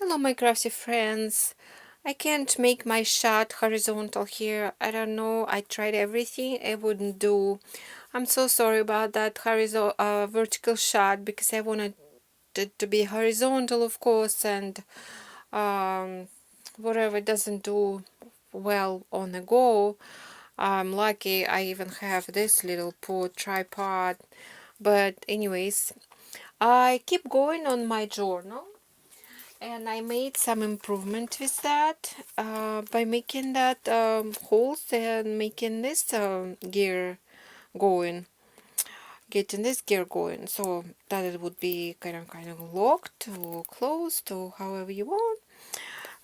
Hello, my crafty friends. I can't make my shot horizontal here. I don't know. I tried everything. It wouldn't do. I'm so sorry about that horizontal vertical shot because I wanted it to be horizontal, of course, and whatever doesn't do well on the go. I'm lucky I even have this little poor tripod. But anyways, I keep going on my journal. And I made some improvement with that by making that holes and making this gear going, getting this gear going, so that it would be kind of locked or closed or however you want.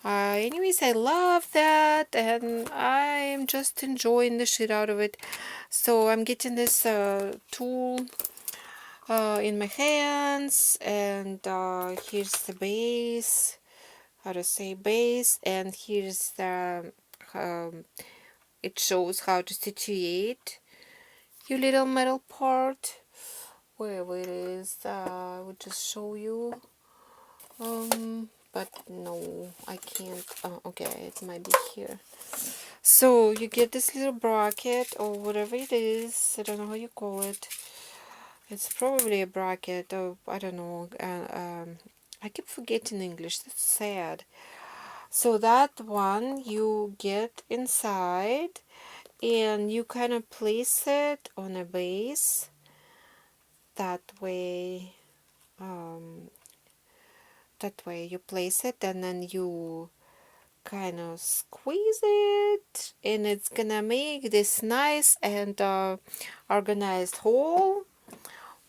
Anyways, I love that, and I'm just enjoying the shit out of it. So I'm getting this tool in my hands, and here's the base. How to say base, and here's the it shows how to situate your little metal part wherever it is. I would just show you, but no, I can't. Okay, it might be here. So you get this little bracket or whatever it is. I don't know how you call it. It's probably a bracket, or I don't know. I keep forgetting English. That's sad. So that one you get inside and you kind of place it on a base that way. um, that way you place it, and then you kind of squeeze it, and it's gonna make this nice and organized hole,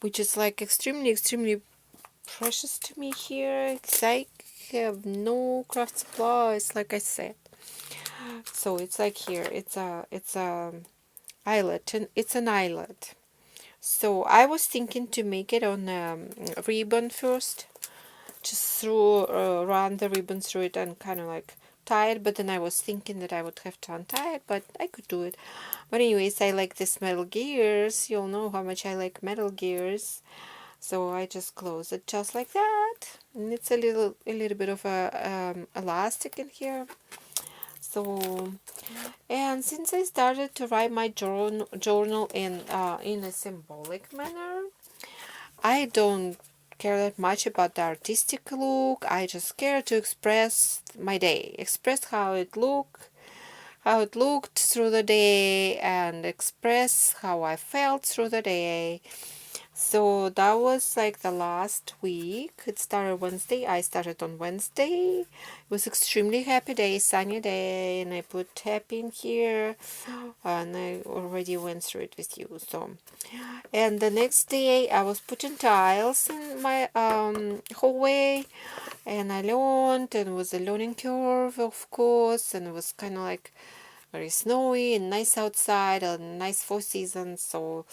which is like extremely precious to me here because I have no craft supplies, like I said. So it's like here, it's a eyelet, and it's an eyelet. So I was thinking to make it on a ribbon first, just run the ribbon through it and kind of like tie it. But then I was thinking that I would have to untie it, but I could do it. But anyways, I like this metal gears. You'll know how much I like metal gears. So I just close it just like that, and it's a little bit of a elastic in here. So, and since I started to write my journal in a symbolic manner, I don't care that much about the artistic look. I just care to express my day, express how it looked through the day, and express how I felt through the day. So that was like the last week. It started Wednesday. I started on Wednesday. It was extremely happy day, sunny day, and I put happy in here, and I already went through it with you. So, and the next day I was putting tiles in my hallway, and I learned, and it was a learning curve, of course, and it was kind of like very snowy and nice outside and nice for seasons, so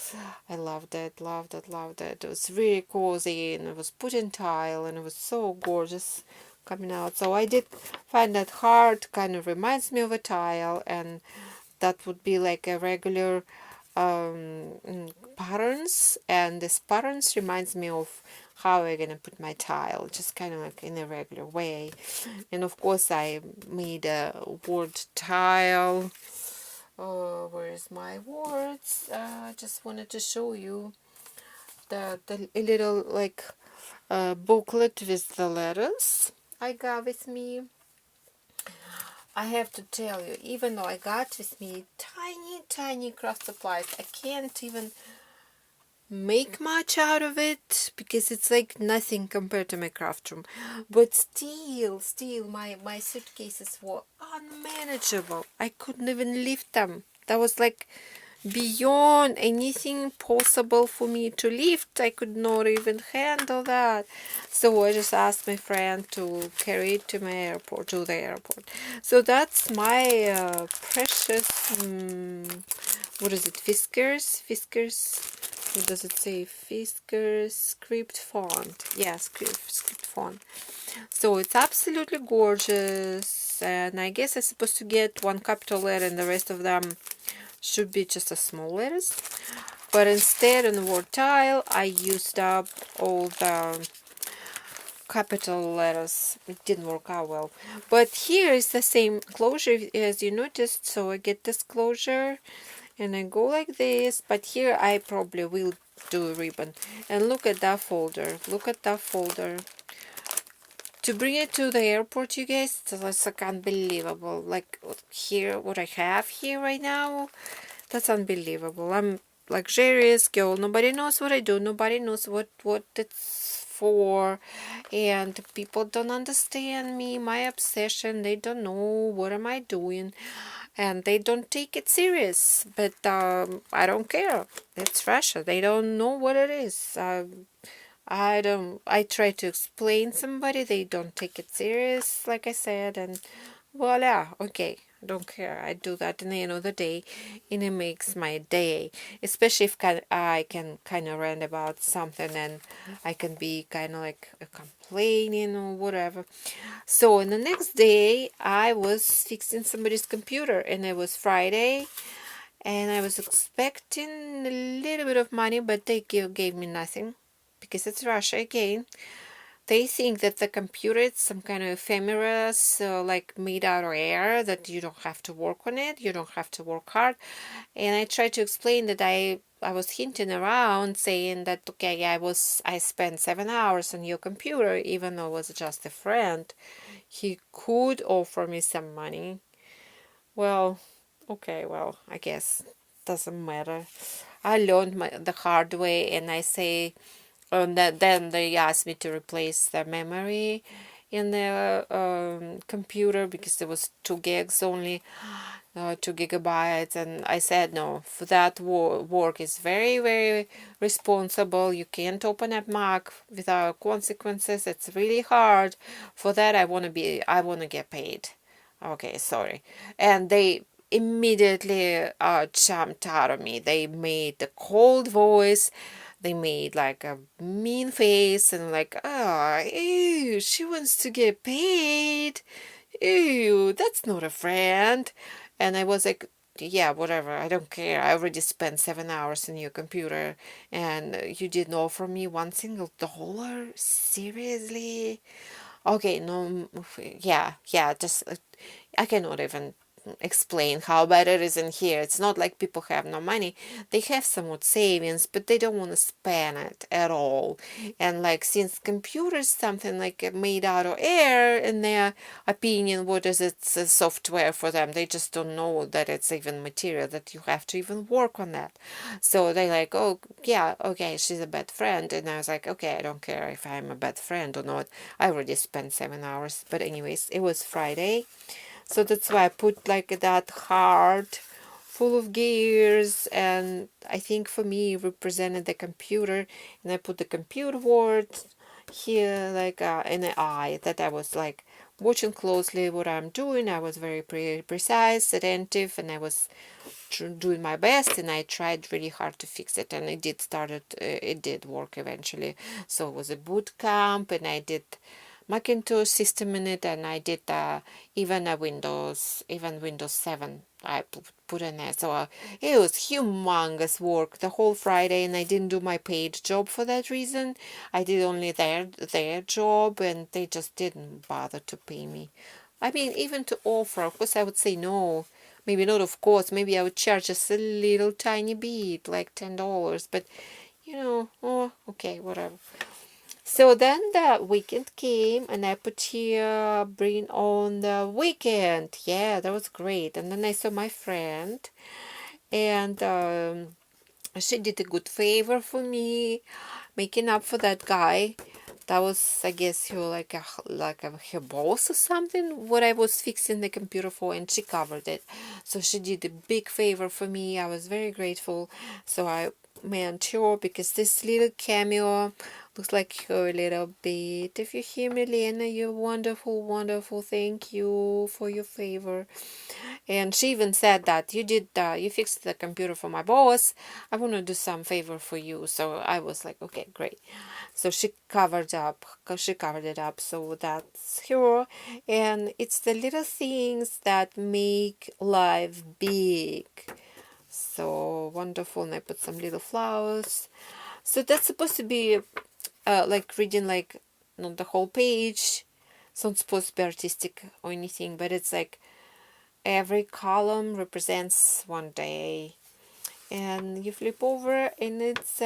I loved it, loved it, loved it. It was really cozy, and it was put in tile, and it was so gorgeous coming out. So I did find that heart kind of reminds me of a tile, and that would be like a regular patterns, and this patterns reminds me of how I'm gonna put my tile, just kind of like in a regular way. And of course I made a word tile. Where's my words? I just wanted to show you the a little like booklet with the letters I got with me. I have to tell you, even though I got with me tiny craft supplies, I can't even make much out of it because it's like nothing compared to my craft room. But still my suitcases were unmanageable. I couldn't even lift them. That was like beyond anything possible for me to lift. I could not even handle that. So I just asked my friend to carry it to the airport. So that's my precious, what is it, Fiskars? What does it say? Fiskars script font. Yeah, script font. So it's absolutely gorgeous, and I guess I'm supposed to get one capital letter and the rest of them should be just a small letters. But instead, on the word tile, I used up all the capital letters. It didn't work out well. But here is the same closure as you noticed. So I get this closure and I go like this. But here I probably will do a ribbon. And look at that folder. Look at that folder. To bring it to the airport, you guys, it's like unbelievable. Like here, what I have here right now, that's unbelievable. I'm luxurious girl. Nobody knows what I do. Nobody knows what it's for. And people don't understand me, my obsession. They don't know what am I doing. And they don't take it serious. But I don't care. It's Russia. They don't know what it is. I try to explain somebody, they don't take it serious, like I said, and voila, okay, don't care. I do that in the end of the day, and it makes my day, especially if I can kind of rant about something and I can be kind of like complaining or whatever. So, in the next day, I was fixing somebody's computer, and it was Friday, and I was expecting a little bit of money, but they gave me nothing because it's Russia again. They think that the computer is some kind of ephemera, so like made out of air, that you don't have to work on it, you don't have to work hard. And I tried to explain that I was hinting around saying that okay, I spent 7 hours on your computer, even though it was just a friend. He could offer me some money. Well, okay, well, I guess doesn't matter. I learned the hard way, and I say, then they asked me to replace the memory in the computer because there was 2 gigs only, 2 gigabytes, and I said no. For that work is very, very responsible. You can't open up Mac without consequences. It's really hard. For that, I want to get paid. Okay, sorry. And they immediately jumped out of me. They made the cold voice. They made like a mean face and like, oh, ew, she wants to get paid. Ew, that's not a friend. And I was like, yeah, whatever, I don't care. I already spent 7 hours on your computer and you didn't offer me $1 Seriously? Okay, no, yeah, just, I cannot even explain how bad it is in here. It's not like people have no money. They have somewhat savings, but they don't want to spend it at all. And like since computers something like made out of air in their opinion, what is it? It's a software for them. They just don't know that it's even material, that you have to even work on that. So they like, oh yeah, okay, she's a bad friend. And I was like, okay, I don't care if I'm a bad friend or not. I already spent 7 hours. But anyways, it was Friday. So that's why I put like that heart full of gears, and I think for me it represented the computer, and I put the computer word here like in the eye, that I was like watching closely what I'm doing. I was very precise, attentive, and I was doing my best, and I tried really hard to fix it, and it did work eventually. So it was a boot camp, and I did Macintosh system in it, and I did even Windows 7 I put in there. So it was humongous work the whole Friday, and I didn't do my paid job for that reason. I did only their job, and they just didn't bother to pay me. I mean, even to offer, of course I would say no. Maybe not, of course. Maybe I would charge just a little tiny bit, like $10, but oh, okay, whatever. So then the weekend came, and I put here, bring on the weekend. Yeah, that was great. And then I saw my friend, and she did a good favor for me, making up for that guy. That was, I guess, he was her boss or something, what I was fixing the computer for, and she covered it. So she did a big favor for me. I was very grateful. So I meant sure, because this little cameo looks like her a little bit. If you hear me, Lena, you're wonderful, wonderful. Thank you for your favor. And she even said that you fixed the computer for my boss. I want to do some favor for you. So I was like, okay, great. So she covered it up. So that's her. And it's the little things that make life big. So wonderful. And I put some little flowers. So that's supposed to be like reading like not the whole page. It's not supposed to be artistic or anything, but it's like every column represents one day, and you flip over, and it's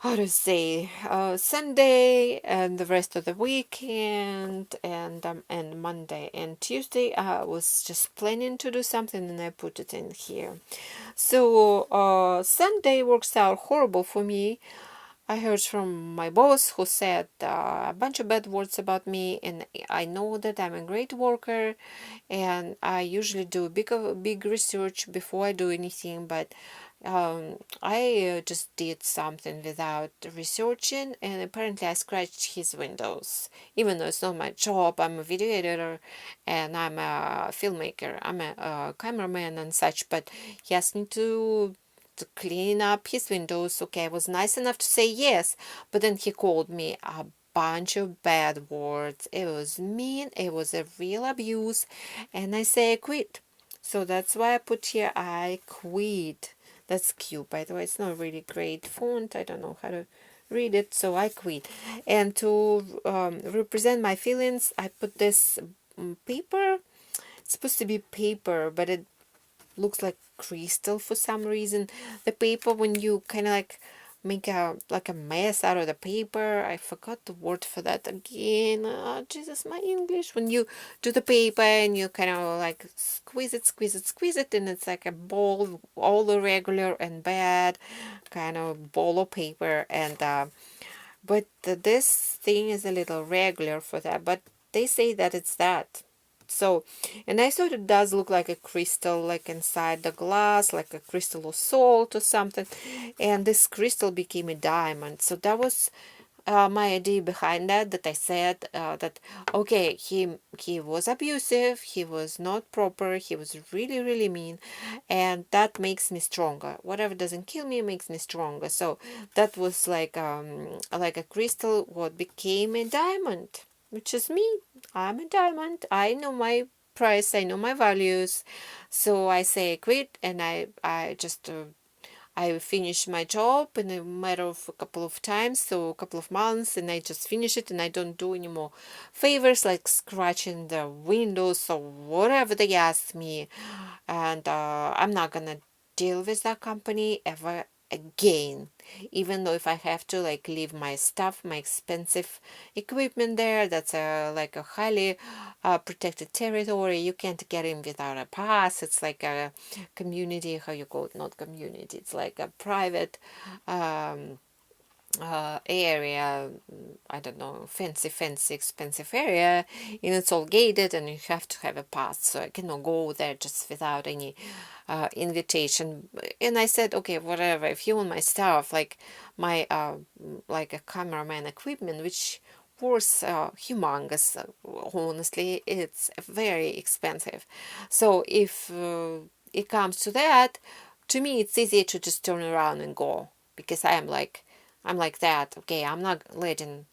how to say, Sunday and the rest of the weekend, and Monday and Tuesday. I was just planning to do something, and I put it in here. So Sunday works out horrible for me. I heard from my boss, who said a bunch of bad words about me, and I know that I'm a great worker, and I usually do big research before I do anything, but I just did something without researching, and apparently I scratched his windows. Even though it's not my job, I'm a video editor and I'm a filmmaker, I'm a cameraman and such, but he asked me to clean up his windows. Okay, I was nice enough to say yes, but then he called me a bunch of bad words. It was mean, it was a real abuse, and I say I quit. So that's why I put here I quit. That's cute, by the way. It's not really great font. I don't know how to read it, so I quit. And to represent my feelings, I put this paper. It's supposed to be paper, but it looks like crystal for some reason. The paper, when you kind of like make a mess out of the paper, I forgot the word for that again. Jesus, my English. When you do the paper and you kind of like squeeze it, and it's like a ball, all irregular and bad kind of ball of paper. And but this thing is a little regular for that, but they say that it's that. So, and I thought it does look like a crystal, like inside the glass, like a crystal of salt or something. And this crystal became a diamond. So that was my idea behind that. That I said that okay, he was abusive, he was not proper, he was really mean, and that makes me stronger. Whatever doesn't kill me makes me stronger. So that was like a crystal what became a diamond, which is me. I'm a diamond. I know my price, I know my values. So I say quit, and I just I finished my job in a matter of a couple of times, so a couple of months, and I just finish it, and I don't do any more favors like scratching the windows or whatever they ask me. And I'm not gonna deal with that company ever again, even though if I have to like leave my stuff, my expensive equipment there, that's like a highly protected territory. You can't get in without a pass. It's like a community, how you call it, not community, it's like a private um, area. I don't know, fancy expensive area, and it's all gated, and you have to have a pass. So I cannot go there just without any invitation. And I said, okay, whatever, if you want my stuff, like my like a cameraman equipment, which was humongous, honestly, it's very expensive. So if it comes to that, to me it's easier to just turn around and go, because I'm like that. Okay, I'm not letting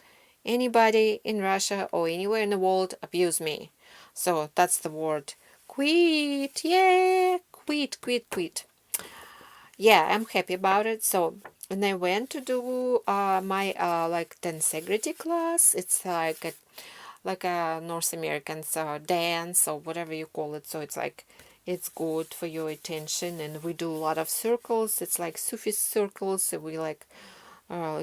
anybody in Russia or anywhere in the world abuse me. So that's the word. Quit. Yeah, quit. Yeah, I'm happy about it. So, and I went to do my like tensegrity class. It's like a North American dance or whatever you call it. So it's like it's good for your attention, and we do a lot of circles. It's like Sufi circles. So we like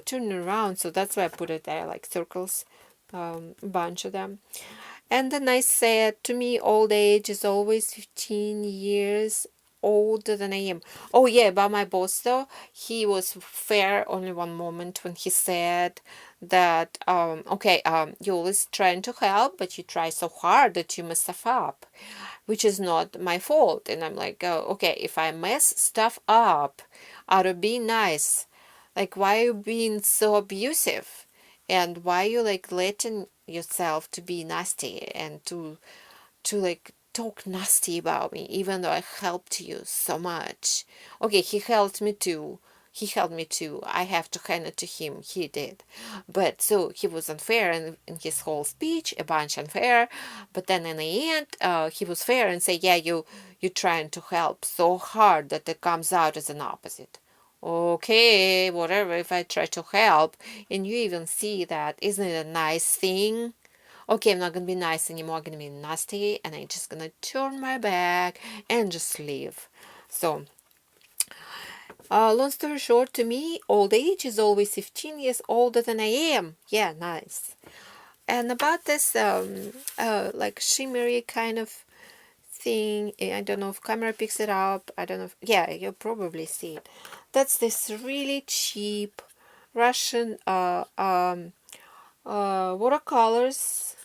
turn around. So that's why I put it there, like circles, a bunch of them. And then I said, to me, old age is always 15 years older than I am. Oh yeah, about my boss though, he was fair only one moment when he said that, okay, you're always trying to help, but you try so hard that you mess stuff up, which is not my fault. And I'm like, oh, okay, if I mess stuff up out of being nice, like why are you being so abusive? And why you like letting yourself to be nasty and to like talk nasty about me, even though I helped you so much? Okay, he helped me too. He helped me too. I have to hand it to him. He did. But so he was unfair in his whole speech, a bunch unfair. But then in the end, he was fair and say, yeah, you're trying to help so hard that it comes out as an opposite. Okay, whatever, if I try to help and you even see that, isn't it a nice thing? Okay, I'm not gonna be nice anymore, I'm gonna be nasty, and I'm just gonna turn my back and just leave. So, long story short, to me, old age is always 15 years older than I am. Yeah, nice. And about this, like shimmery kind of thing, I don't know if camera picks it up. I don't know if, yeah, you'll probably see it. That's this really cheap Russian watercolors.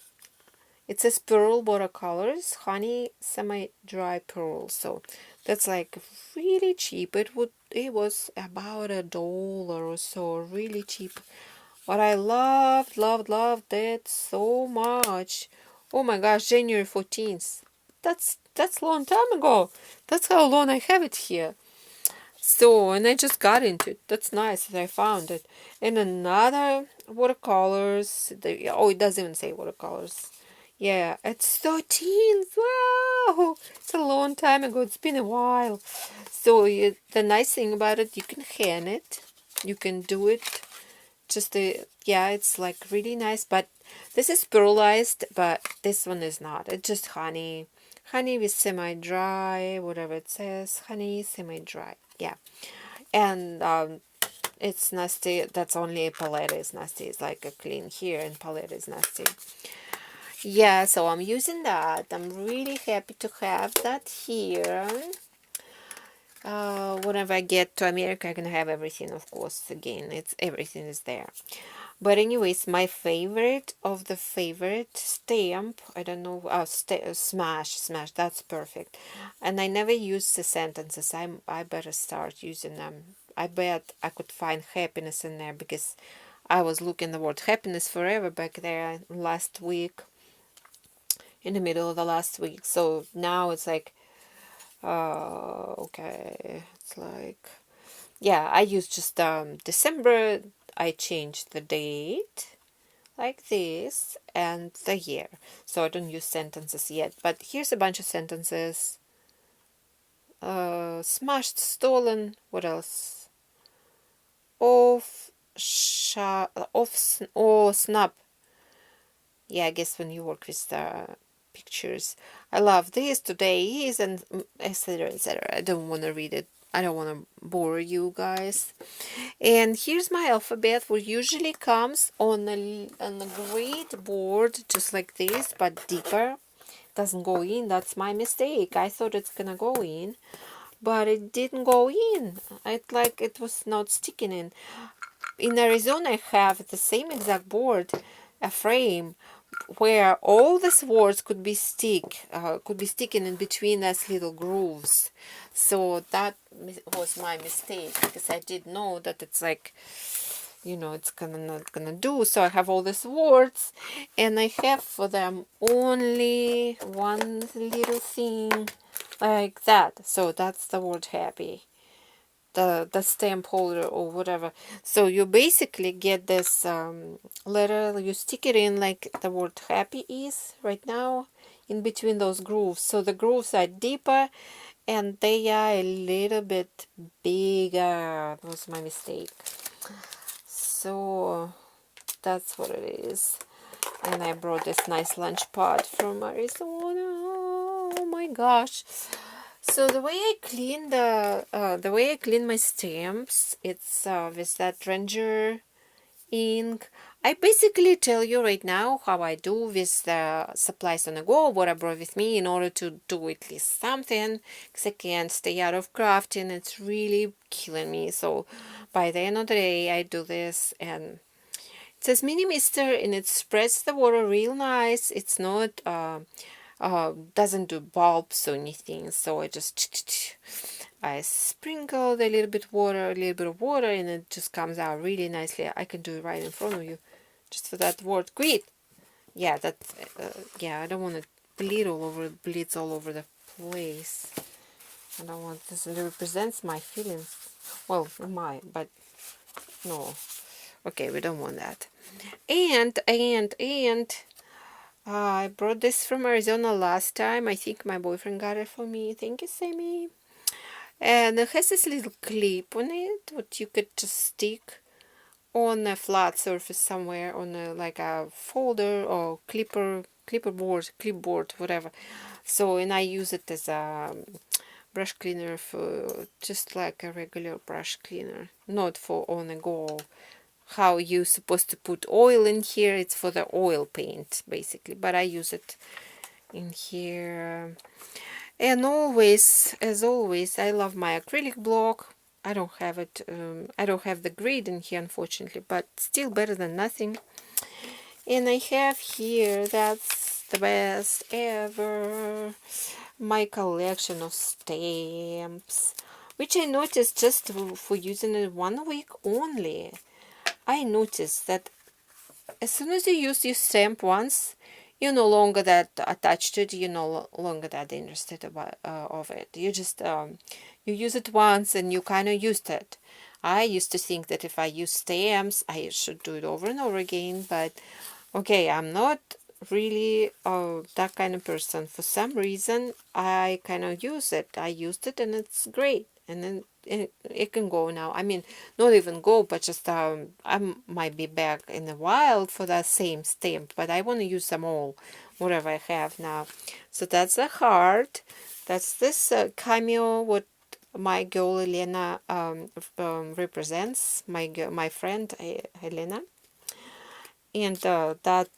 It says pearl watercolors, honey semi-dry pearl. So that's like really cheap. It was about $1 or so, really cheap. But I loved it so much. Oh my gosh, January 14th. That's a long time ago. That's how long I have it here. So, and I just got into it. That's nice that I found it. And another watercolors. Oh, it doesn't even say watercolors. Yeah, it's 13th. Wow, it's a long time ago. It's been a while. So the nice thing about it, you can hand it. You can do it. Yeah, it's like really nice. But this is pearlized, but this one is not. It's just honey. Honey with semi-dry, whatever it says. Honey semi-dry. Yeah. And it's nasty. That's only palette is nasty. It's like a clean here and palette is nasty. Yeah, so I'm using that. I'm really happy to have that here. Whenever I get to America, I can have everything, of course. Again, everything is there. But anyways, my favorite of the favorite stamp, I don't know, Smash, that's perfect. And I never use the sentences. I better start using them. I bet I could find happiness in there because I was looking the word happiness forever back there last week, in the middle of the last week. So now it's like, okay, it's like, yeah, I use just December. I changed the date like this and the year. So I don't use sentences yet. But here's a bunch of sentences. Smashed, stolen. What else? Snap. Yeah, I guess when you work with the pictures. I love this, today is, and etc. etc. I don't want to read it. I don't want to bore you guys. And here's my alphabet, which usually comes on a grid board, just like this, but deeper. Doesn't go in. That's my mistake. I thought it's gonna go in, but it didn't go in. It was not sticking in. In Arizona, I have the same exact board, a frame, where all these words could be sticking in between those little grooves. So that was my mistake because I did know that it's like, it's not gonna do. So I have all these words, and I have for them only one little thing like that. So that's the word happy. The stamp holder or whatever. So you basically get this letter, you stick it in like the word happy is right now in between those grooves. So the grooves are deeper and they are a little bit bigger. That was my mistake. So that's what it is. And I brought this nice lunch pot from Arizona. Oh my gosh. So the way I clean my stamps, it's with that Ranger ink. I basically tell you right now how I do with the supplies on the go, what I brought with me in order to do at least something, because I can't stay out of crafting. It's really killing me. So by the end of the day, I do this, and it says Mini Mister, and it spreads the water real nice. It's not doesn't do bulbs or anything, so I sprinkled a little bit of water, and it just comes out really nicely. I can do it right in front of you, just for that word quit. Yeah, yeah, I don't want to bleeds all over the place. I don't want this. It represents my feelings. Well, but no. Okay, we don't want that. And I brought this from Arizona last time. I think my boyfriend got it for me. Thank you, Sammy. And it has this little clip on it, what you could just stick on a flat surface somewhere, on like a folder or clipboard, whatever. So, and I use it as a brush cleaner, for just like a regular brush cleaner, not for on a go. How you supposed to put oil in here, it's for the oil paint basically, but I use it in here. And always, as always, I love my acrylic block. I don't have it, I don't have the grid in here unfortunately, but still better than nothing. And I have here, that's the best ever, my collection of stamps, which I noticed just for using it 1 week only. I noticed that as soon as you use your stamp once, you're no longer that attached to it, you're no longer that interested of it. You just you use it once and you kind of used it. I used to think that if I use stamps, I should do it over and over again, but okay, I'm not really that kind of person. For some reason, I kind of use it. I used it and it's great. And then it can go now. I mean, not even go, but just I might be back in a while for that same stamp, but I want to use them all, whatever I have now. So that's the heart. That's this cameo, what my girl Elena represents, my friend Helena. And that,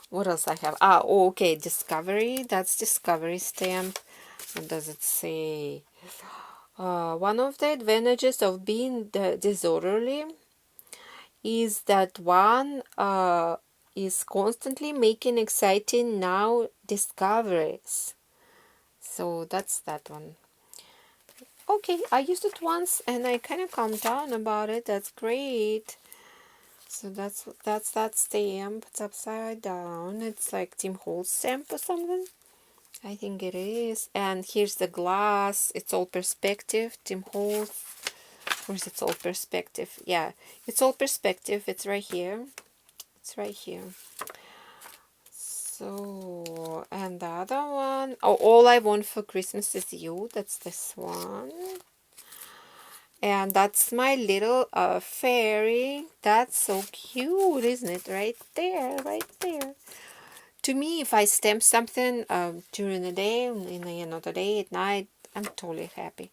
what else I have? Ah, oh, okay, Discovery. That's Discovery stamp. What does it say? One of the advantages of being disorderly is that one is constantly making exciting now discoveries. So that's that one. Okay, I used it once and I kind of calmed down about it. That's great. So that's that stamp. It's upside down. It's like Tim Holtz stamp or something. I think it is. And here's the glass. It's all perspective. Tim Holtz. Or is it all perspective? Yeah, it's all perspective. It's right here. It's right here. So, and the other one. Oh, All I Want for Christmas Is You. That's this one. And that's my little fairy. That's so cute, isn't it? Right there, right there. To me, if I stamp something during the day, in the end of the day, at night, I'm totally happy.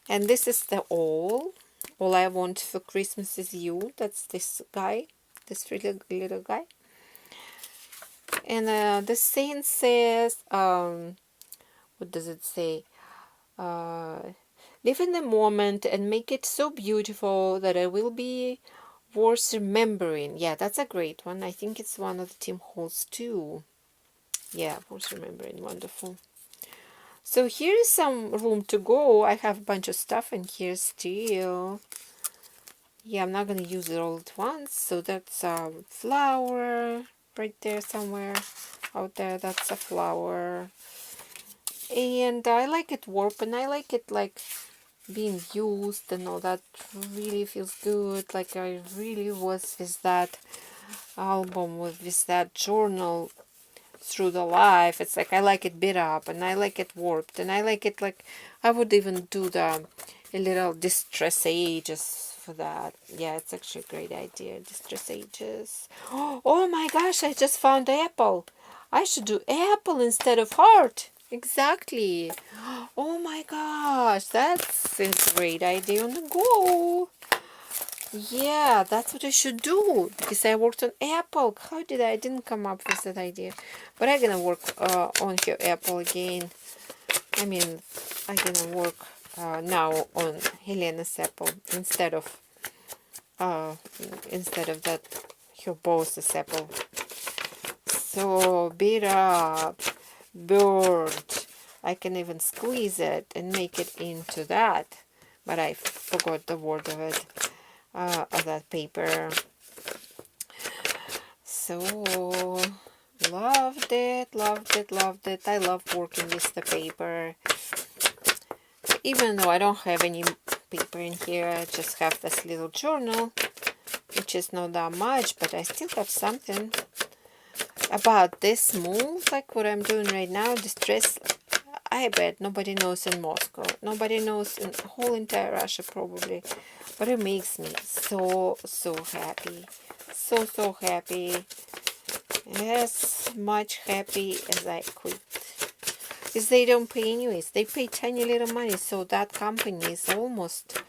And this is the All I Want for Christmas Is You. That's this guy, this really little guy. And the saying says, what does it say? Live in the moment and make it so beautiful that it will be worth remembering. Yeah, that's a great one. I think it's one of the Tim Holtz too. Yeah, worth remembering. Wonderful. So here's some room to go. I have a bunch of stuff in here still. Yeah, I'm not going to use it all at once. So that's a flower right there somewhere out there. That's a flower. And I like it warped, and I like it like being used and all that. Really feels good. Like I really was with that album, with that journal through the life. It's like I like it beat up and I like it warped and I like it like I would even do a little distress ages for that. Yeah, it's actually a great idea. Distress ages. Oh my gosh, I just found apple. I should do apple instead of heart. Exactly. Oh my gosh, that's a great idea on the go. Yeah, that's what I should do because I worked on apple. How did I didn't come up with that idea? But I'm gonna work on her apple again. I mean, I'm gonna work now on Helena's apple instead of that her boss's apple. So beat up bird. I can even squeeze it and make it into that, but I forgot the word of it. Of that paper. So loved it, loved it, loved it. I love working with the paper. Even though I don't have any paper in here, I just have this little journal, which is not that much, but I still have something. About this smooth, like what I'm doing right now, distress, I bet nobody knows in Moscow. Nobody knows in whole entire Russia probably. But it makes me so, so happy. So, so happy. As much happy as I could. Because they don't pay anyways. They pay tiny little money. So that company is almost...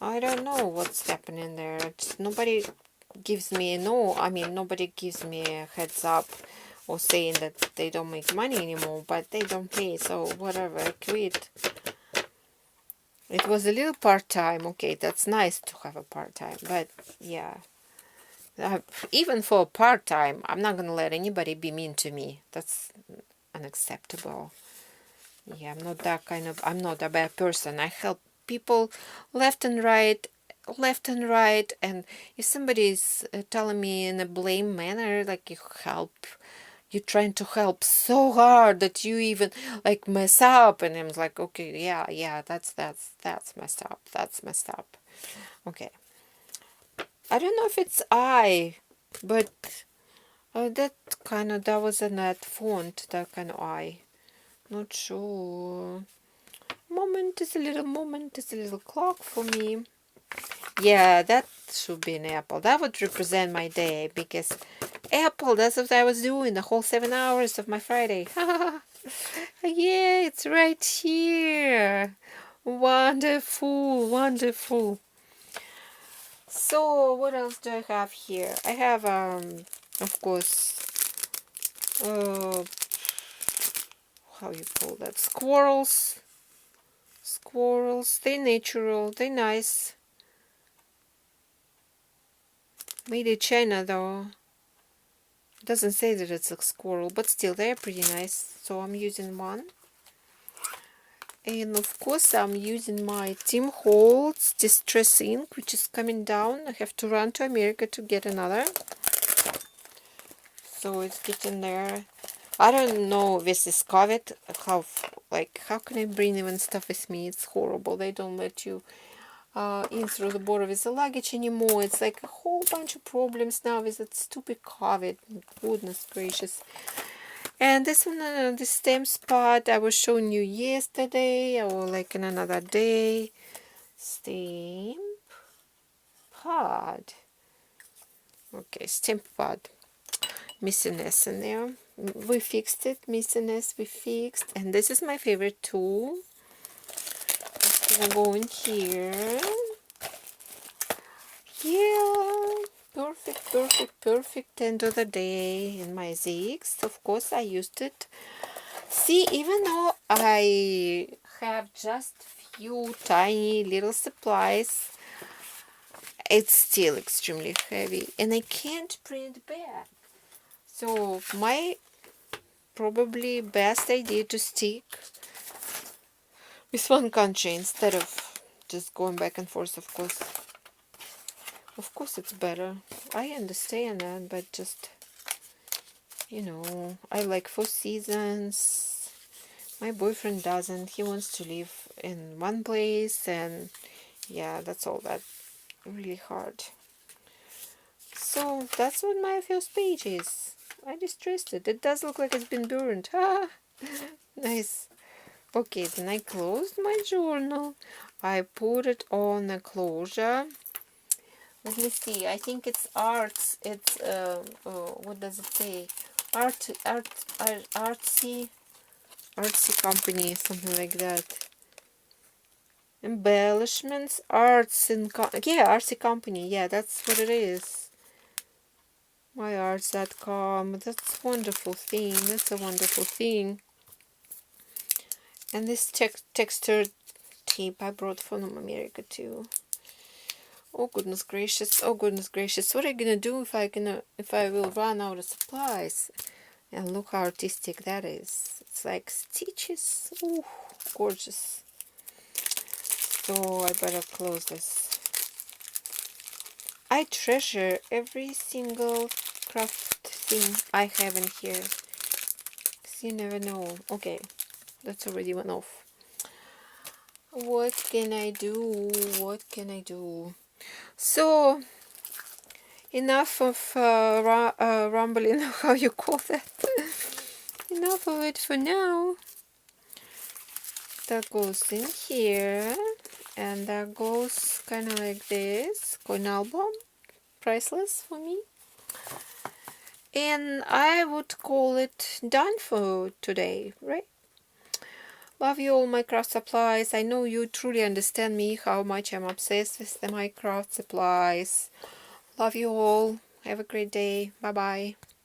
I don't know what's happening there. Just nobody gives me nobody gives me a heads up or saying that they don't make money anymore, but they don't pay, so whatever, I quit. It was a little part-time. Okay, that's nice to have a part-time, but yeah, even for part-time, I'm not gonna let anybody be mean to me. That's unacceptable. Yeah, I'm not a bad person. I help people left and right, and if somebody is telling me in a blame manner, like you're trying to help so hard that you even like mess up, and I'm like, okay, yeah, that's messed up. Okay, I don't know if it's but that was in that font, that kind of I. Not sure. Moment is a little clock for me. Yeah, that should be an apple. That would represent my day, because apple, that's what I was doing the whole 7 hours of my Friday. Yeah, it's right here. Wonderful, wonderful. So, what else do I have here? I have, of course, how you call that? Squirrels. Squirrels, they natural, they nice. Made in China though. Doesn't say that it's a squirrel, but still they're pretty nice. So I'm using one. And of course I'm using my Tim Holtz Distress Ink, which is coming down. I have to run to America to get another. So it's getting there. I don't know if this is COVID. How can I bring even stuff with me? It's horrible. They don't let you in through the border with the luggage anymore. It's like a whole bunch of problems now with that stupid COVID. Goodness gracious. And this one, the stamp spot I was showing you yesterday, or like in another day. Stamp pad. Okay, stamp pad. Missing S in there. We fixed it. Missing S we fixed. And this is my favorite tool. It's gonna go in here. Yeah, perfect end of the day in my zigs. Of course, I used it. See, even though I have just few tiny little supplies, it's still extremely heavy, and I can't print back. So my probably best idea to stick with one country instead of just going back and forth, of course. Of course it's better. I understand that, but just, I like 4 seasons. My boyfriend doesn't. He wants to live in one place, and yeah, that's all that really hard. So that's what my first page is. I distressed it. It does look like it's been burned. Ah, nice. Okay, then I closed my journal. I put it on a closure. Let me see. I think it's arts. It's what does it say? Artsy company, something like that. Embellishments, artsy company. Yeah, that's what it is. myarts.com. That's a wonderful thing. That's a wonderful thing. And this texture tape I brought from America too. Oh goodness gracious! Oh goodness gracious! What are you gonna do if I will run out of supplies? And look how artistic that is. It's like stitches. Ooh, gorgeous. So I better close this. I treasure every single craft thing I have in here. 'Cause you never know. Okay, that's already one off. What can I do? What can I do? So, enough of rumbling, how you call that. Enough of it for now. that goes in here, and that goes kind of like this, coin album, priceless for me. And I would call it done for today, right? Love you all, my craft supplies. I know you truly understand me, how much I'm obsessed with my craft supplies. Love you all. Have a great day. Bye bye.